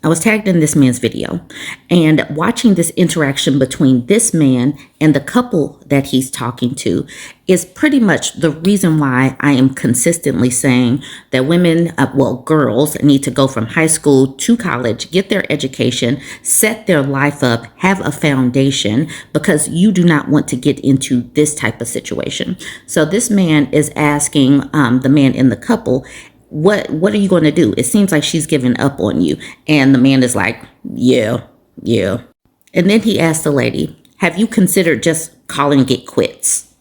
I was tagged in this man's video, and watching this interaction between this man and the couple that he's talking to is pretty much the reason why I am consistently saying that women, girls need to go from high school to college, get their education, set their life up, have a foundation, because you do not want to get into this type of situation. So this man is asking the man in the couple, what are you going to do? It seems like she's given up on you. And the man is like, yeah. And then he asked the lady, have you considered just calling it quits?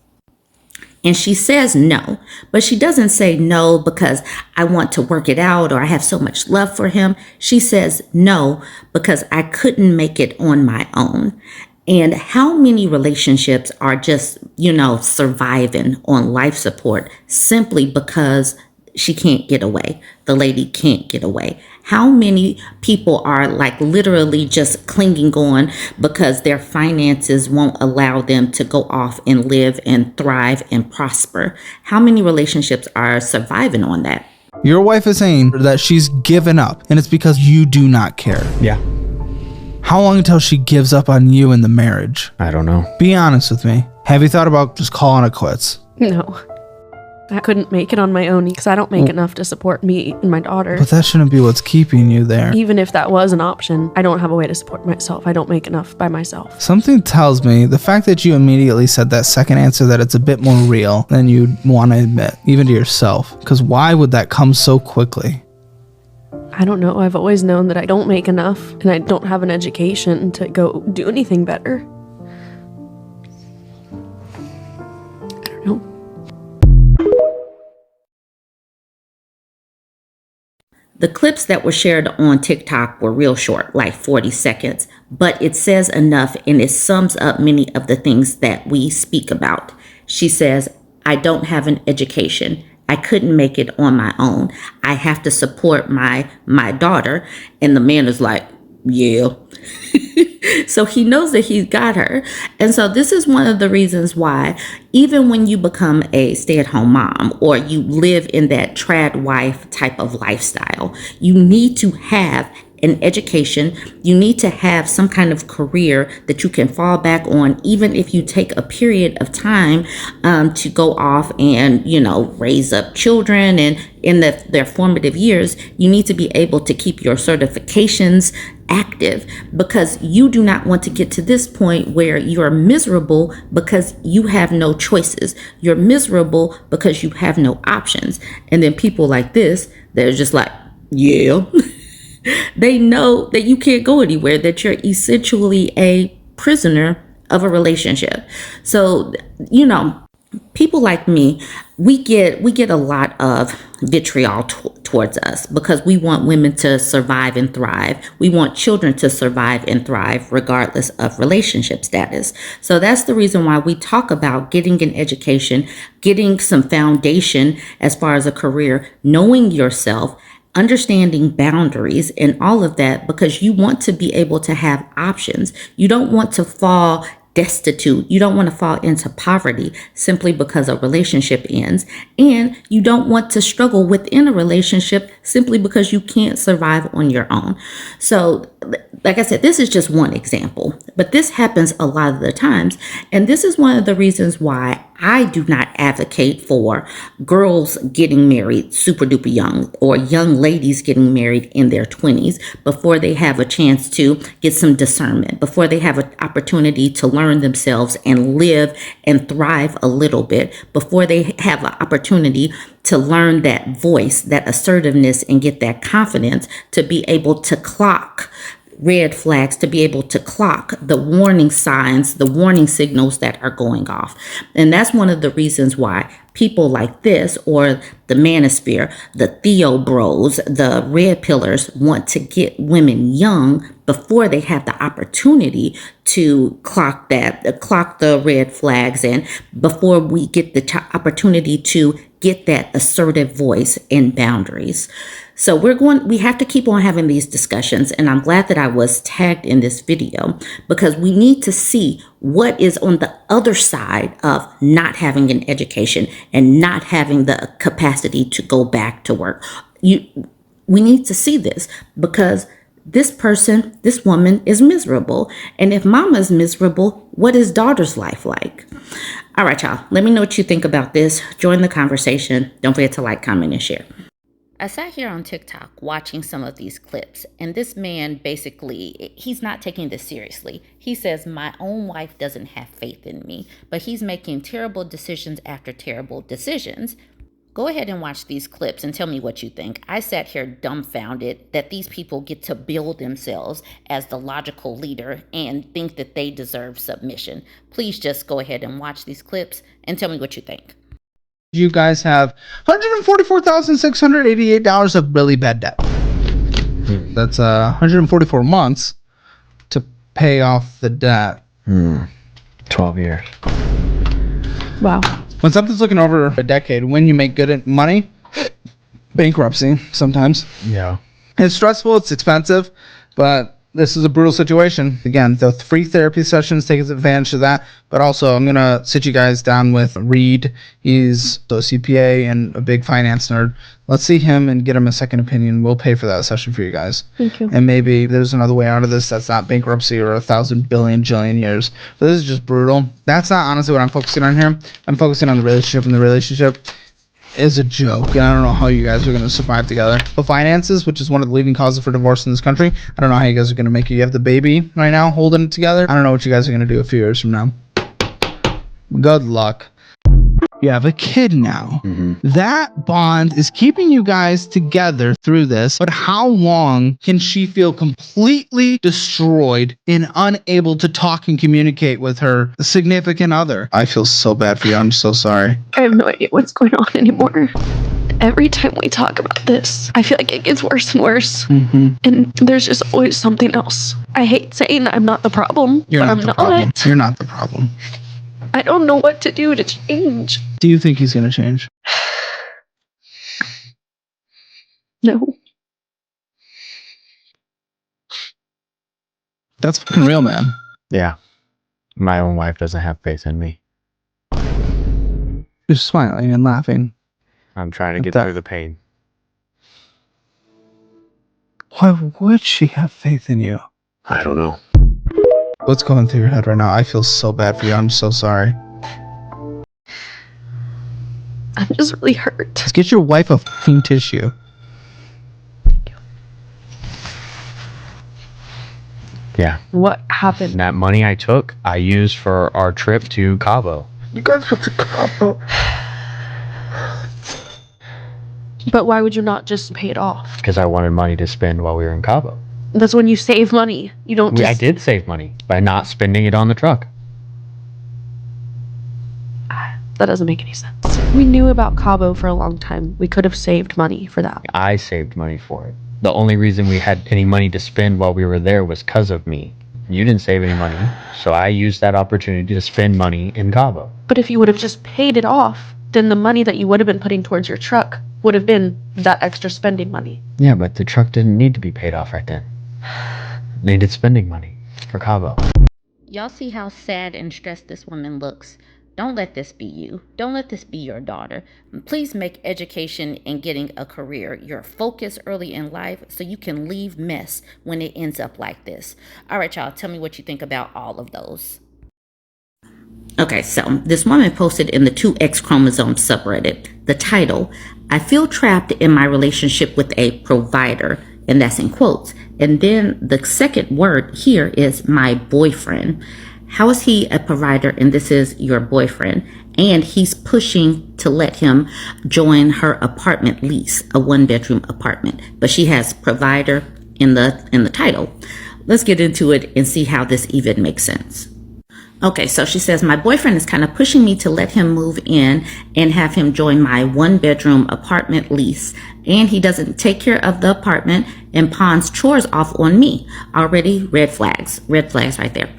And she says no, but she doesn't say no because I want to work it out or I have so much love for him. She says no because I couldn't make it on my own. And how many relationships are just, surviving on life support simply because she can't get away? The lady can't get away. How many people are like literally just clinging on because their finances won't allow them to go off and live and thrive and prosper? How many relationships are surviving on that? Your wife is saying that she's given up, and it's because you do not care. Yeah. How long until she gives up on you in the marriage? I don't know. Be honest with me. Have you thought about just calling it quits? No. I couldn't make it on my own because I don't make enough to support me and my daughter. But that shouldn't be what's keeping you there. Even if that was an option, I don't have a way to support myself. I don't make enough by myself. Something tells me the fact that you immediately said that second answer, that it's a bit more real than you'd want to admit, even to yourself. Because why would that come so quickly? I don't know. I've always known that I don't make enough and I don't have an education to go do anything better. I don't know. The clips that were shared on TikTok were real short, like 40 seconds, but it says enough and it sums up many of the things that we speak about. She says, I don't have an education. I couldn't make it on my own. I have to support my daughter. And the man is like, yeah. So he knows that he's got her. And so this is one of the reasons why, even when you become a stay-at-home mom or you live in that trad wife type of lifestyle, you need to have an education. You need to have some kind of career that you can fall back on, even if you take a period of time to go off and, raise up children. And in their formative years, you need to be able to keep your certifications active, because you do not want to get to this point where you're miserable because you have no choices. You're miserable because you have no options. And then people like this, they're just like, yeah. They know that you can't go anywhere, that you're essentially a prisoner of a relationship. So, people like me, we get a lot of vitriol towards us because we want women to survive and thrive. We want children to survive and thrive regardless of relationship status. So that's the reason why we talk about getting an education, getting some foundation as far as a career, knowing yourself, understanding boundaries and all of that, because you want to be able to have options. You don't want to fall destitute. You don't want to fall into poverty simply because a relationship ends. And you don't want to struggle within a relationship simply because you can't survive on your own. So, like I said, this is just one example, but this happens a lot of the times. And this is one of the reasons why I do not advocate for girls getting married super duper young, or young ladies getting married in their 20s before they have a chance to get some discernment, before they have an opportunity to learn themselves and live and thrive a little bit, before they have an opportunity to learn that voice, that assertiveness, and get that confidence to be able to clock red flags, to be able to clock the warning signs, the warning signals that are going off. And that's one of the reasons why people like this, or the manosphere, the Theo bros, the red pillars, want to get women young before they have the opportunity to clock the red flags, and before we get the opportunity to get that assertive voice and boundaries. So we have to keep on having these discussions, and I'm glad that I was tagged in this video, because we need to see what is on the other side of not having an education and not having the capacity to go back to work. We need to see this, because This woman is miserable. And if mama's miserable, what is daughter's life like? All right, y'all. Let me know what you think about this. Join the conversation. Don't forget to like, comment, and share. I sat here on TikTok watching some of these clips, and this man basically, he's not taking this seriously. He says, my own wife doesn't have faith in me, but he's making terrible decisions after terrible decisions. Go ahead and watch these clips and tell me what you think. I sat here dumbfounded that these people get to build themselves as the logical leader and think that they deserve submission. Please just go ahead and watch these clips and tell me what you think. You guys have $144,688 of really bad debt. That's 144 months to pay off the debt. 12 years. Wow. When something's looking over a decade, when you make good money, bankruptcy sometimes. Yeah. It's stressful, it's expensive, but this is a brutal situation. Again, the free therapy sessions take advantage of that, but also I'm going to sit you guys down with Reed. He's a CPA and a big finance nerd. Let's see him and get him a second opinion. We'll pay for that session for you guys. Thank you. And maybe there's another way out of this that's not bankruptcy or 1,000 billion jillion years. But this is just brutal. That's not honestly what I'm focusing on here. I'm focusing on the relationship, and the relationship is a joke, and I don't know how you guys are going to survive together. But finances, which is one of the leading causes for divorce in this country, I don't know how you guys are going to make it. You have the baby right now holding it together. I don't know what you guys are going to do a few years from now. Good luck. You have a kid now. That bond is keeping you guys together through this, but how long can she feel completely destroyed and unable to talk and communicate with her significant other? I feel so bad for you. I'm so sorry. I have no idea what's going on anymore. Every time we talk about this, I feel like it gets worse and worse. And there's just always something else. I hate saying I'm not the problem, You're but not I'm the not. problem. You're not the problem. I don't know what to do to change. Do you think he's going to change? No. That's fucking real, man. Yeah. My own wife doesn't have faith in me. You're smiling and laughing. I'm trying to get That- through the pain. Why would she have faith in you? I don't know. What's going through your head right now? I feel so bad for you. I'm so sorry. I'm just really hurt. Just get your wife a fucking tissue. Yeah. What happened? And that money I took, I used for our trip to Cabo. You guys have to Cabo. But why would you not just pay it off? Because I wanted money to spend while we were in Cabo. That's when you save money. You don't just... I did save money by not spending it on the truck. That doesn't make any sense. We knew about Cabo for a long time. We could have saved money for that. I saved money for it. The only reason we had any money to spend while we were there was because of me. You didn't save any money, so I used that opportunity to spend money in Cabo. But if you would have just paid it off, then the money that you would have been putting towards your truck would have been that extra spending money. Yeah, but the truck didn't need to be paid off right then. It needed spending money for Cabo. Y'all see how sad and stressed this woman looks. Don't let this be you. Don't let this be your daughter. Please make education and getting a career your focus early in life so you can leave mess when it ends up like this. All right, y'all, tell me what you think about all of those. Okay, so this woman posted in the 2X chromosome subreddit the title, I feel trapped in my relationship with a provider, and that's in quotes. And then the second word here is my boyfriend. How is he a provider and this is your boyfriend? And he's pushing to let him join her apartment lease, a 1-bedroom apartment. But she has provider in the title. Let's get into it and see how this even makes sense. Okay, so she says, my boyfriend is kind of pushing me to let him move in and have him join my 1-bedroom apartment lease. And he doesn't take care of the apartment and pawns chores off on me. Already red flags right there.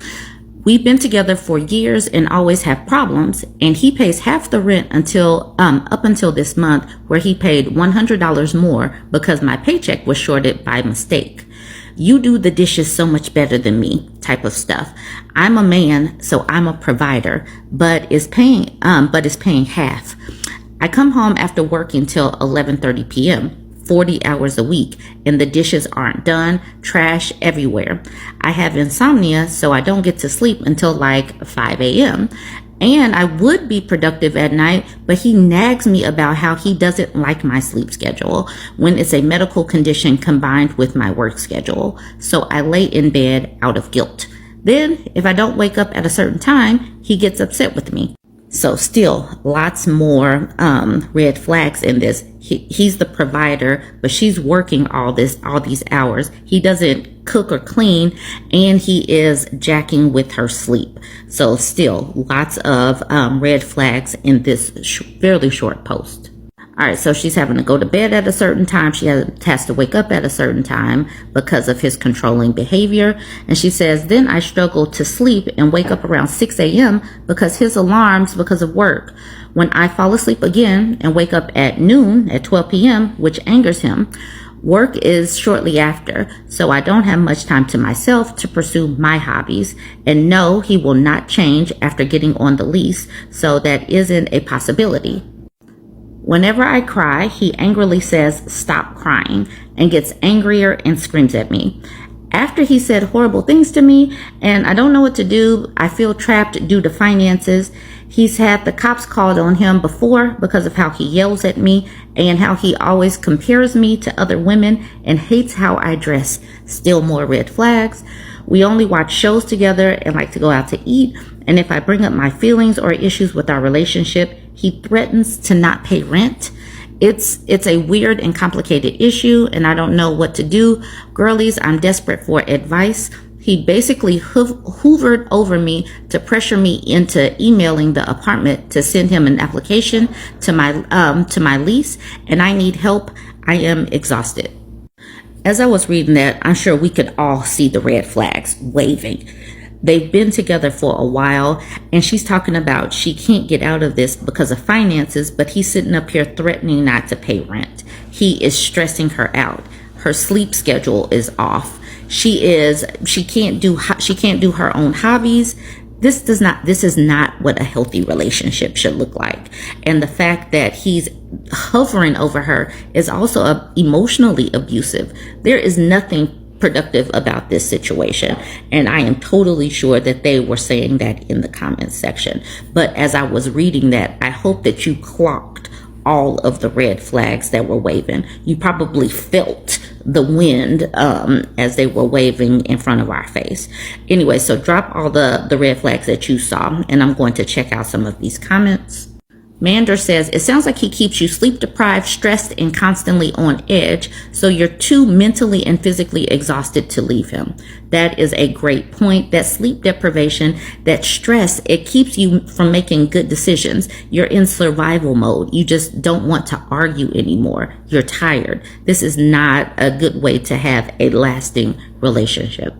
We've been together for years and always have problems, and he pays half the rent up until this month, where he paid $100 more because my paycheck was shorted by mistake. You do the dishes so much better than me, type of stuff. I'm a man, so I'm a provider, but is paying half. I come home after work until 11:30 p.m. 40 hours a week, and the dishes aren't done, trash everywhere. I have insomnia, so I don't get to sleep until like 5 a.m. And I would be productive at night, but he nags me about how he doesn't like my sleep schedule when it's a medical condition combined with my work schedule. So I lay in bed out of guilt. Then, if I don't wake up at a certain time, he gets upset with me. So still, lots more red flags in this. He's the provider, but she's working all these hours. He doesn't cook or clean, and he is jacking with her sleep. So still, lots of red flags in this fairly short post. All right, so she's having to go to bed at a certain time. She has to wake up at a certain time because of his controlling behavior. And she says, then I struggle to sleep and wake up around 6 a.m. because his alarms because of work. When I fall asleep again and wake up at noon at 12 p.m., which angers him, work is shortly after, so I don't have much time to myself to pursue my hobbies. And no, he will not change after getting on the lease, so that isn't a possibility. Whenever I cry, he angrily says, stop crying, and gets angrier and screams at me. After he said horrible things to me, and I don't know what to do, I feel trapped due to finances. He's had the cops called on him before because of how he yells at me and how he always compares me to other women and hates how I dress. Still more red flags. We only watch shows together and like to go out to eat. And if I bring up my feelings or issues with our relationship, he threatens to not pay rent. It's a weird and complicated issue, and I don't know what to do. Girlies, I'm desperate for advice. He basically hoovered over me to pressure me into emailing the apartment to send him an application to my lease, and I need help. I am exhausted. As I was reading that, I'm sure we could all see the red flags waving. They've been together for a while, and she's talking about she can't get out of this because of finances, but he's sitting up here threatening not to pay rent. He is stressing her out. Her sleep schedule is off. She can't do her own hobbies. This is not what a healthy relationship should look like. And the fact that he's hovering over her is also emotionally abusive. There is nothing productive about this situation, and I am totally sure that they were saying that in the comments section. But as I was reading that, I hope that you clocked all of the red flags that were waving. You probably felt the wind as they were waving in front of our face. Anyway, so drop all the red flags that you saw, and I'm going to check out some of these comments. Mander says, it sounds like he keeps you sleep deprived, stressed, and constantly on edge, so you're too mentally and physically exhausted to leave him. That is a great point. That sleep deprivation, that stress, it keeps you from making good decisions. You're in survival mode. You just don't want to argue anymore. You're tired. This is not a good way to have a lasting relationship.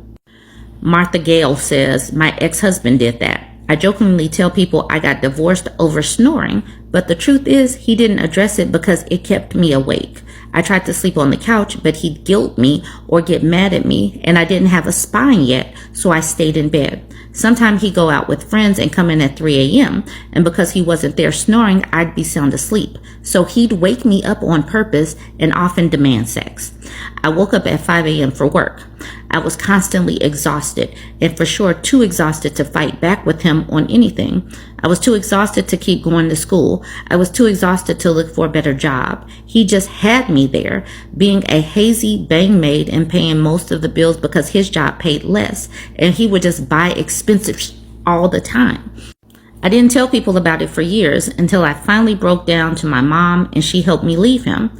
Martha Gale says, my ex-husband did that. I jokingly tell people I got divorced over snoring, but the truth is he didn't address it because it kept me awake. I tried to sleep on the couch, but he'd guilt me or get mad at me, and I didn't have a spine yet, so I stayed in bed. Sometimes he'd go out with friends and come in at 3 a.m., and because he wasn't there snoring, I'd be sound asleep. So he'd wake me up on purpose and often demand sex. I woke up at 5 a.m. for work. I was constantly exhausted, and for sure too exhausted to fight back with him on anything. I was too exhausted to keep going to school. I was too exhausted to look for a better job. He just had me there, being a hazy bang maid and paying most of the bills because his job paid less, and he would just buy expensive all the time. I didn't tell people about it for years until I finally broke down to my mom and she helped me leave him.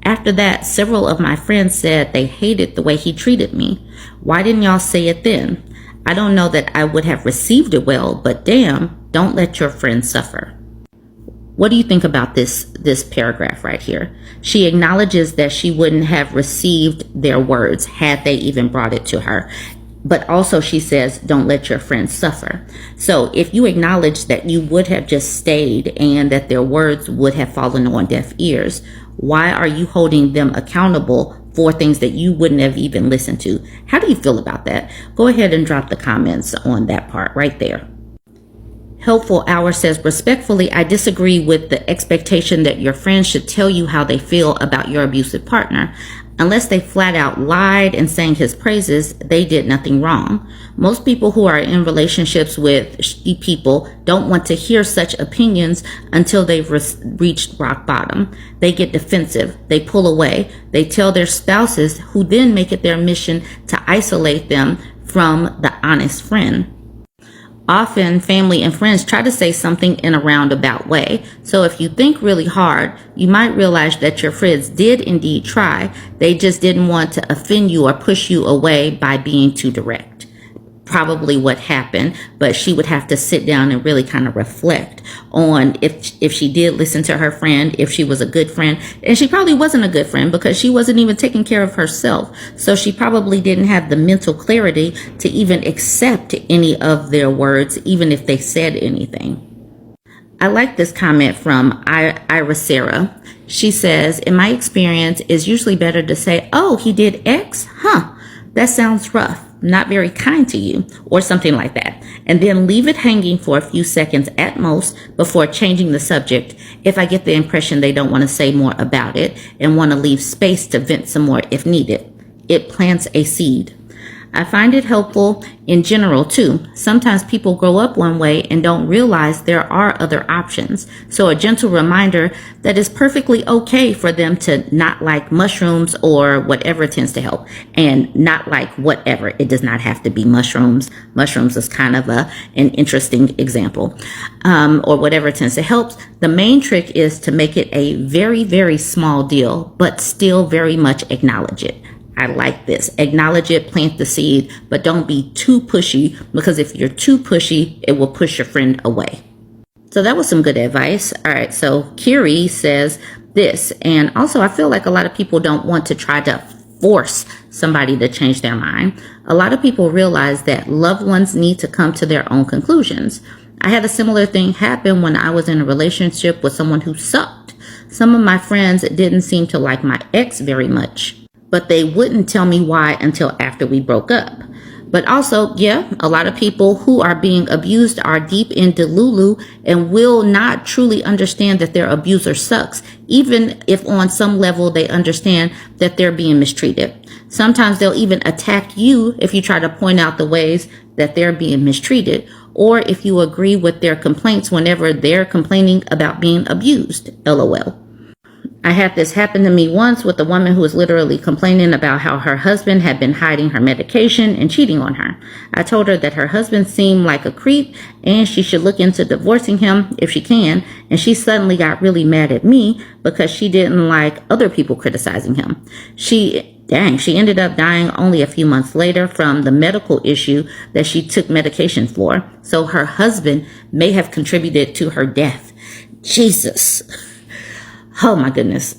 After that, several of my friends said they hated the way he treated me. Why didn't y'all say it then? I don't know that I would have received it well, but damn, don't let your friends suffer. What do you think about this paragraph right here? She acknowledges that she wouldn't have received their words had they even brought it to her. But also she says, don't let your friends suffer. So if you acknowledge that you would have just stayed and that their words would have fallen on deaf ears, why are you holding them accountable for things that you wouldn't have even listened to? How do you feel about that? Go ahead and drop the comments on that part right there. Helpful Hour says, respectfully, I disagree with the expectation that your friends should tell you how they feel about your abusive partner. Unless they flat out lied and sang his praises, they did nothing wrong. Most people who are in relationships with shitty people don't want to hear such opinions until they've reached rock bottom. They get defensive. They pull away. They tell their spouses, who then make it their mission to isolate them from the honest friend. Often, family and friends try to say something in a roundabout way. So if you think really hard, you might realize that your friends did indeed try. They just didn't want to offend you or push you away by being too direct. Probably what happened, but she would have to sit down and really kind of reflect on if she did listen to her friend, if she was a good friend. And she probably wasn't a good friend because she wasn't even taking care of herself. So she probably didn't have the mental clarity to even accept any of their words, even if they said anything. I like this comment from Ira Sarah. She says, in my experience, it's usually better to say, oh, he did X? Huh, that sounds rough. Not very kind to you, or something like that, and then leave it hanging for a few seconds at most before changing the subject if I get the impression they don't want to say more about it and want to leave space to vent some more if needed. It plants a seed. I find it helpful in general too. Sometimes people grow up one way and don't realize there are other options. So a gentle reminder that it's perfectly okay for them to not like mushrooms or whatever tends to help, and not like whatever. It does not have to be mushrooms. Mushrooms is kind of an interesting example, or whatever tends to help. The main trick is to make it a very, very small deal, but still very much acknowledge it. I like this. Acknowledge it, plant the seed, but don't be too pushy, because if you're too pushy, it will push your friend away. So that was some good advice. All right, so Kiri says this, and also I feel like a lot of people don't want to try to force somebody to change their mind. A lot of people realize that loved ones need to come to their own conclusions. I had a similar thing happen when I was in a relationship with someone who sucked. Some of my friends didn't seem to like my ex very much, but they wouldn't tell me why until after we broke up. But also, yeah, a lot of people who are being abused are deep in delulu and will not truly understand that their abuser sucks, even if on some level they understand that they're being mistreated. Sometimes they'll even attack you if you try to point out the ways that they're being mistreated, or if you agree with their complaints whenever they're complaining about being abused. LOL. I had this happen to me once with a woman who was literally complaining about how her husband had been hiding her medication and cheating on her. I told her that her husband seemed like a creep and she should look into divorcing him if she can, and she suddenly got really mad at me because she didn't like other people criticizing him. She ended up dying only a few months later from the medical issue that she took medication for. So her husband may have contributed to her death. Jesus. Oh my goodness.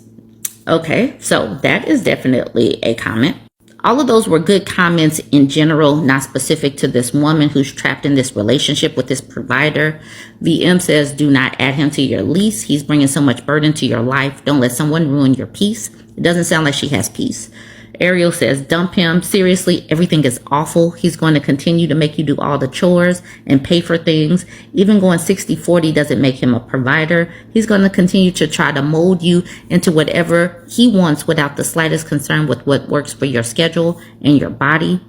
Okay, so that is definitely a comment. All of those were good comments in general, not specific to this woman who's trapped in this relationship with this provider. VM says, do not add him to your lease. He's bringing so much burden to your life. Don't let someone ruin your peace. It doesn't sound like she has peace. Ariel says, dump him. Seriously, everything is awful. He's going to continue to make you do all the chores and pay for things. Even going 60-40 doesn't make him a provider. He's going to continue to try to mold you into whatever he wants without the slightest concern with what works for your schedule and your body.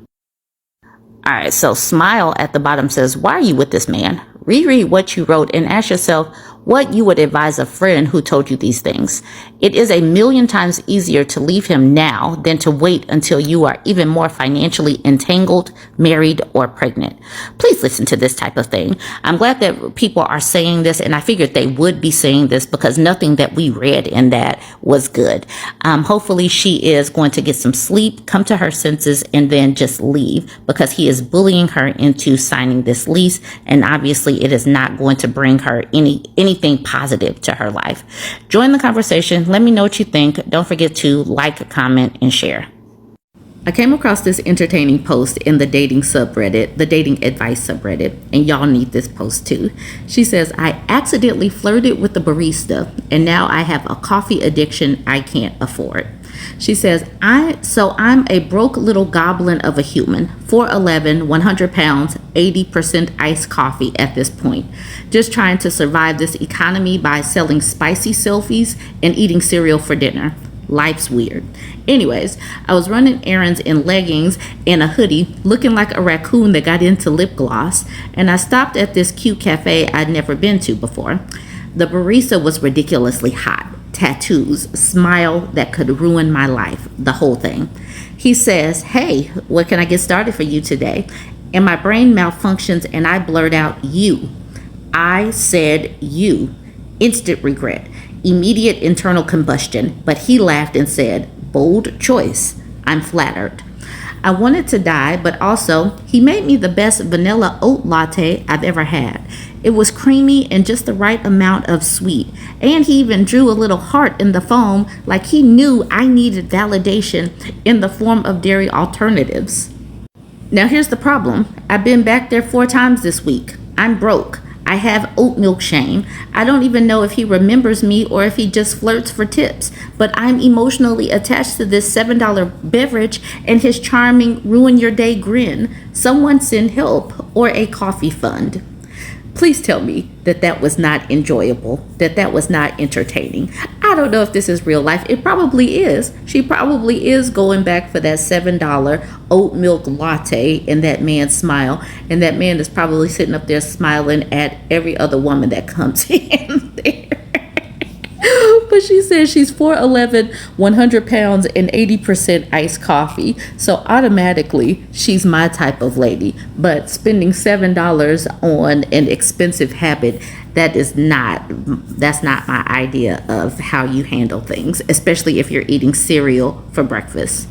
All right, so Smile at the bottom says, why are you with this man? Reread what you wrote and ask yourself what you would advise a friend who told you these things. It is 1,000,000 times easier to leave him now than to wait until you are even more financially entangled, married, or pregnant. Please listen to this type of thing. I'm glad that people are saying this, and I figured they would be saying this because nothing that we read in that was good. Hopefully she is going to get some sleep, come to her senses, and then just leave, because he is bullying her into signing this lease, and obviously it is not going to bring her anything positive to her life. Join the conversation. Let me know what you think. Don't forget to like, comment, and share. I came across this entertaining post in the dating subreddit, the dating advice subreddit, and y'all need this post too. She says, I accidentally flirted with the barista, and now I have a coffee addiction I can't afford. She says, I'm a broke little goblin of a human, 4'11", 100 pounds, 80% iced coffee at this point. Just trying to survive this economy by selling spicy selfies and eating cereal for dinner. Life's weird. Anyways, I was running errands in leggings and a hoodie, looking like a raccoon that got into lip gloss, and I stopped at this cute cafe I'd never been to before. The barista was ridiculously hot. Tattoos, smile that could ruin my life, the whole thing. He says, "Hey, what can I get started for you today?" And my brain malfunctions and I blurt out, "You." I said you. Instant regret. Immediate internal combustion. But he laughed and said, "Bold choice. I'm flattered." I wanted to die, but also, he made me the best vanilla oat latte I've ever had. It was creamy and just the right amount of sweet. And he even drew a little heart in the foam, like he knew I needed validation in the form of dairy alternatives. Now here's the problem. I've been back there 4 times this week. I'm broke. I have oat milk shame. I don't even know if he remembers me or if he just flirts for tips, but I'm emotionally attached to this $7 beverage and his charming ruin your day grin. Someone send help or a coffee fund. Please tell me that that was not enjoyable, that was not entertaining. I don't know if this is real life. It probably is. She probably is going back for that $7 oat milk latte and that man's smile. And that man is probably sitting up there smiling at every other woman that comes in there. But she says she's 4'11", 100 pounds, and 80% iced coffee. So automatically, she's my type of lady. But spending $7 on an expensive habit, that's not my idea of how you handle things, especially if you're eating cereal for breakfast.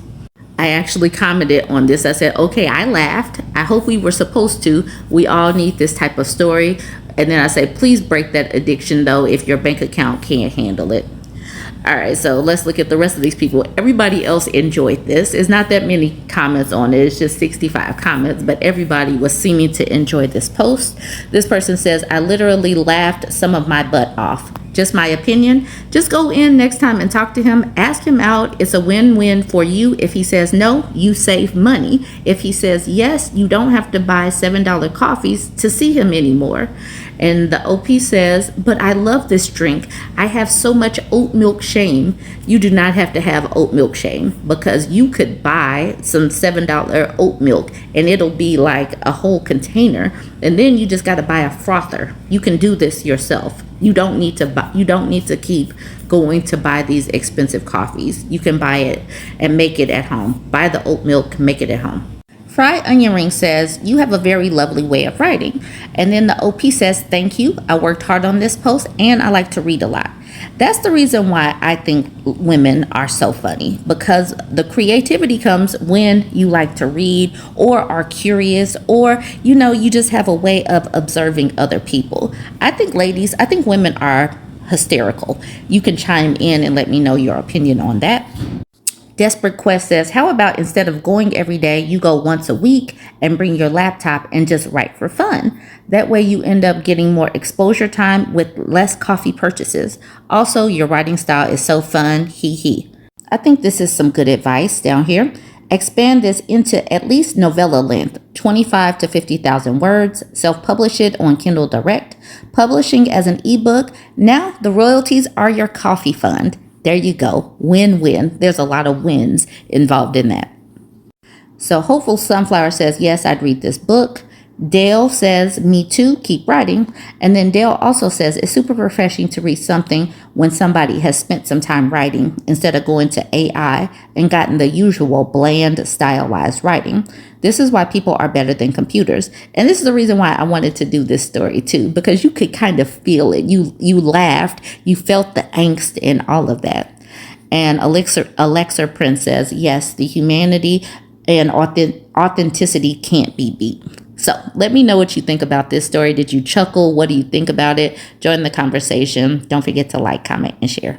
I actually commented on this. I said, okay, I laughed. I hope we were supposed to. We all need this type of story. And then I say, please break that addiction, though, if your bank account can't handle it. All right, so let's look at the rest of these people. Everybody else enjoyed this. It's not that many comments on it. It's just 65 comments, but everybody was seeming to enjoy this post. This person says, I literally laughed some of my butt off. Just my opinion. Just go in next time and talk to him. Ask him out. It's a win-win for you. If he says no, you save money. If he says yes, you don't have to buy $7 coffees to see him anymore. And the OP says, but I love this drink. I have so much oat milk shame. You do not have to have oat milk shame, because you could buy some $7 oat milk and it'll be like a whole container. And then you just got to buy a frother. You can do this yourself. You don't need to keep going to buy these expensive coffees. You can buy it and make it at home. Buy the oat milk, make it at home. Fried Onion Ring says, you have a very lovely way of writing. And then the OP says, thank you. I worked hard on this post and I like to read a lot. That's the reason why I think women are so funny, because the creativity comes when you like to read or are curious, or, you just have a way of observing other people. I think women are hysterical. You can chime in and let me know your opinion on that. Desperate Quest says, how about instead of going every day, you go once a week and bring your laptop and just write for fun? That way you end up getting more exposure time with less coffee purchases. Also, your writing style is so fun, hee hee. I think this is some good advice down here. Expand this into at least novella length, 25 to 50,000 words. Self-publish it on Kindle Direct. Publishing as an ebook. Now the royalties are your coffee fund. There you go. Win-win. There's a lot of wins involved in that. So Hopeful Sunflower says, yes, I'd read this book. Dale says, me too, keep writing. And then Dale also says, it's super refreshing to read something when somebody has spent some time writing instead of going to AI and gotten the usual bland, stylized writing. This is why people are better than computers. And this is the reason why I wanted to do this story too, because you could kind of feel it. You laughed, you felt the angst and all of that. And Alexa Prince says, yes, the humanity and authenticity can't be beat. So let me know what you think about this story. Did you chuckle? What do you think about it? Join the conversation. Don't forget to like, comment, and share.